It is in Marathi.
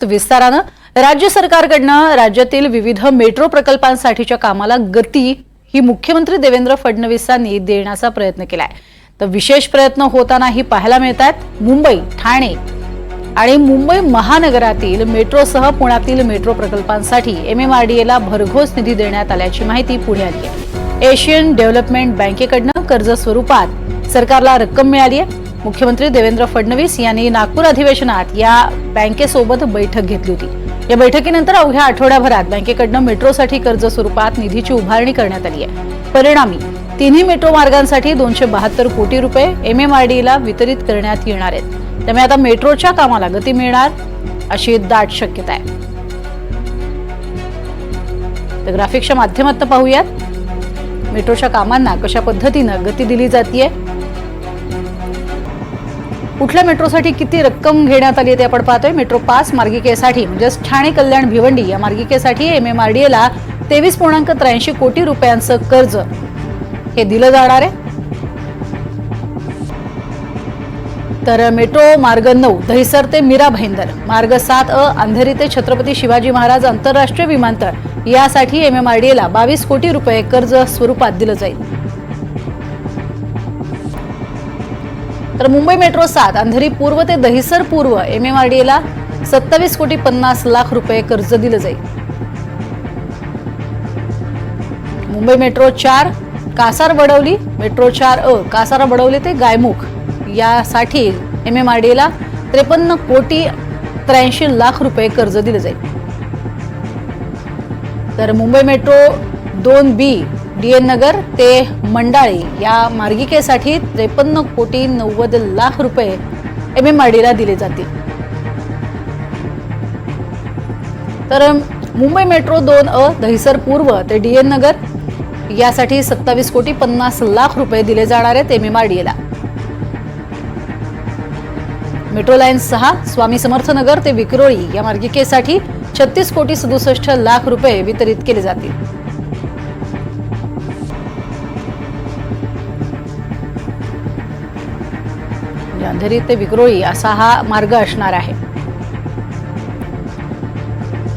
विस्तारानं राज्य सरकारकडनं राज्यातील विविध मेट्रो प्रकल्पांसाठीच्या कामाला गती ही मुख्यमंत्री देवेंद्र फडणवीसांनी देण्याचा प्रयत्न केलाय। तर विशेष प्रयत्न होतानाही पाहायला मिळतात। मुंबई, ठाणे आणि मुंबई महानगरातील मेट्रोसह पुण्यातील मेट्रो प्रकल्पांसाठी MMRDAला भरघोस निधी देण्यात आल्याची माहिती पुढे आली आहे। एशियन डेव्हलपमेंट बँकेकडनं कर्ज स्वरूपात सरकारला रक्कम मिळाली आहे। मुख्यमंत्री देवेंद्र फडणवीस यांनी नागपूर अधिवेशनात या बँकेसोबत बैठक घेतली होती। या बैठकीनंतर अवघ्या आठवड्याभरात बँकेकडनं मेट्रोसाठी कर्ज स्वरूपात निधीची उभारणी करण्यात आली आहे। परिणामी तिन्ही मेट्रो मार्गांसाठी 272 कोटी रुपये MMRDAला वितरित करण्यात येणार आहेत। त्यामुळे आता मेट्रोच्या कामाला गती मिळणार अशी दाट शक्यता आहे। तर ग्राफिक्सच्या माध्यमातून पाहूयात मेट्रोच्या कामांना कशा पद्धतीनं गती दिली जाते। कुठल्या मेट्रोसाठी किती रक्कम घेण्यात आली ते आपण पाहतोय। मेट्रो 5 मार्गिकेसाठी म्हणजे ठाणे कल्याण भिवंडी या मार्गिकेसाठी MMRDAला 23.83 कोटी रुपयांचं कर्ज हे दिलं जाणार आहे। तर मेट्रो मार्ग 9 दहिसर ते मीरा भाईंदर, मार्ग 7A अंधेरी ते छत्रपती शिवाजी महाराज आंतरराष्ट्रीय विमानतळ यासाठी MMRDAला 22 कोटी रुपये कर्ज स्वरूपात दिलं जाईल। तर मुंबई मेट्रो 7 अंधेरी पूर्व ते दहिसर पूर्व MMRDAला 27 कोटी 50 लाख रुपये कर्ज दिलं जाईल। Mumbai metro 4 Kasar Vadavali, metro 4A Kasar Vadavali ते गायमुख यासाठी MMRDAला 53 कोटी 83 लाख रुपये कर्ज दिलं जाईल। तर मुंबई मेट्रो 2B DN नगर ते मंडाळे या मार्गिकेसाठी 53 कोटी 90 लाख रुपये MMRDAला दिले जातील। तर मुंबई मेट्रो 2A दहिसर पूर्व ते DN नगर यासाठी 27 कोटी 50 लाख रुपये दिले जाणार आहेत MMRDAला। मेट्रो लाईन 6 स्वामी समर्थ नगर ते विक्रोळी या मार्गिकेसाठी 36 कोटी 67 लाख रुपये वितरित केले जातील। अंधेरी ते विक्रोळी असा हा मार्ग असणार आहे।